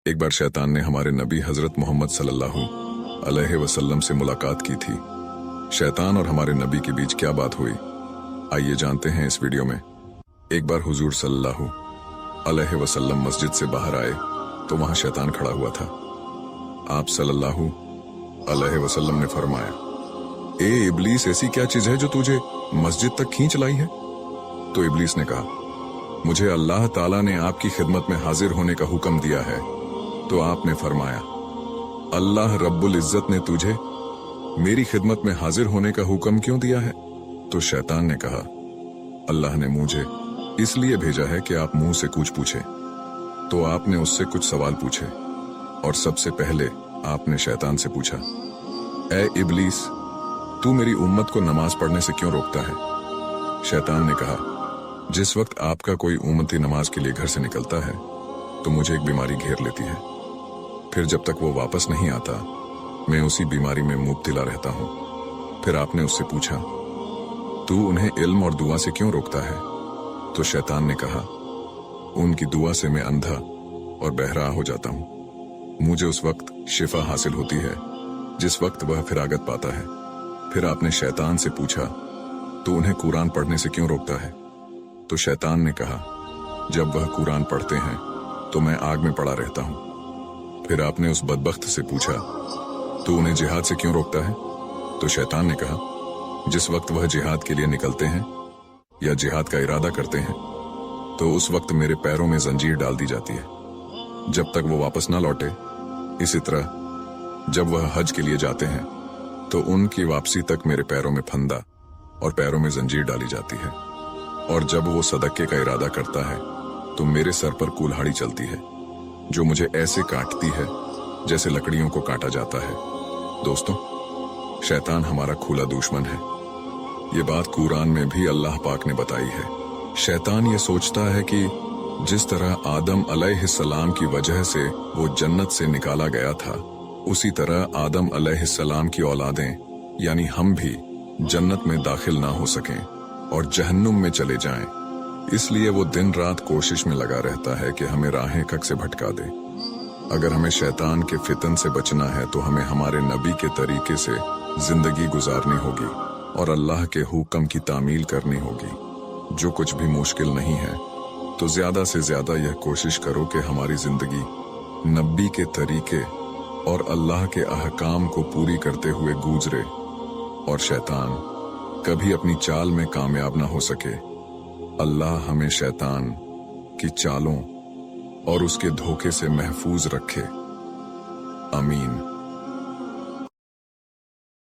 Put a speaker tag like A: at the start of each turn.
A: एक बार शैतान ने हमारे नबी हजरत मोहम्मद सल्लल्लाहु अलैहि वसल्लम से मुलाकात की थी। शैतान और हमारे नबी के बीच क्या बात हुई, आइए जानते हैं इस वीडियो में। एक बार हुजूर सल्लल्लाहु अलैहि वसल्लम मस्जिद से बाहर आए तो वहां शैतान खड़ा हुआ था। आप सल्लल्लाहु अलैहि वसल्लम ने फरमाया, ए इब्लीस, ऐसी क्या चीज है जो तुझे मस्जिद तक खींच लाई है? तो इब्लीस ने कहा, मुझे अल्लाह ताला ने आपकी खिदमत में हाजिर होने का हुक्म दिया है। तो आपने फरमाया, अल्लाह रब्बुल इज्जत ने तुझे मेरी खिदमत में हाजिर होने का हुक्म क्यों दिया है? तो शैतान ने कहा, अल्लाह ने मुझे इसलिए भेजा है कि आप मुंह से कुछ पूछे। तो आपने उससे कुछ सवाल पूछे और सबसे पहले आपने शैतान से पूछा, ए इब्लीस, तू मेरी उम्मत को नमाज पढ़ने से क्यों रोकता है? शैतान ने कहा, जिस वक्त आपका कोई उम्मती नमाज के लिए घर से निकलता है तो मुझे एक बीमारी घेर लेती है। फिर जब तक वो वापस नहीं आता मैं उसी बीमारी में मुब्तला रहता हूँ। फिर आपने उससे पूछा, तू उन्हें इल्म और दुआ से क्यों रोकता है? तो शैतान ने कहा, उनकी दुआ से मैं अंधा और बहरा हो जाता हूँ। मुझे उस वक्त शिफा हासिल होती है जिस वक्त वह फिरागत पाता है। फिर आपने शैतान से पूछा, तो उन्हें कुरान पढ़ने से क्यों रोकता है? तो शैतान ने कहा, जब वह कुरान पढ़ते हैं तो मैं आग में पड़ा रहता हूँ। फिर आपने उस बदबख्त से पूछा, तो उन्हें जिहाद से क्यों रोकता है? तो शैतान ने कहा, जिस वक्त वह जिहाद के लिए निकलते हैं या जिहाद का इरादा करते हैं तो उस वक्त मेरे पैरों में जंजीर डाल दी जाती है जब तक वो वापस ना लौटे। इसी तरह जब वह हज के लिए जाते हैं तो उनकी वापसी तक मेरे पैरों में फंदा और पैरों में जंजीर डाली जाती है। और जब वो सदक़े का इरादा करता है तो मेरे सर पर कुल्हाड़ी चलती है जो मुझे ऐसे काटती है जैसे लकड़ियों को काटा जाता है। दोस्तों, शैतान हमारा खुला दुश्मन है। ये बात कुरान में भी अल्लाह पाक ने बताई है। शैतान ये सोचता है कि जिस तरह आदम अलैहिस्सलाम की वजह से वो जन्नत से निकाला गया था, उसी तरह आदम अलैहिस्सलाम की औलादें यानी हम भी जन्नत में दाखिल ना हो सकें और जहन्नुम में चले जाएं। इसलिए वो दिन रात कोशिश में लगा रहता है कि हमें राहें कक से भटका दे। अगर हमें शैतान के फितन से बचना है तो हमें हमारे नबी के तरीके से जिंदगी गुजारनी होगी और अल्लाह के हुक्म की तामील करनी होगी। जो कुछ भी मुश्किल नहीं है तो ज्यादा से ज्यादा यह कोशिश करो कि हमारी जिंदगी नबी के तरीके और अल्लाह के अहकाम को पूरी करते हुए गुजरे और शैतान कभी अपनी चाल में कामयाब ना हो सके। अल्लाह हमें शैतान की चालों और उसके धोखे से महफूज रखे। आमीन।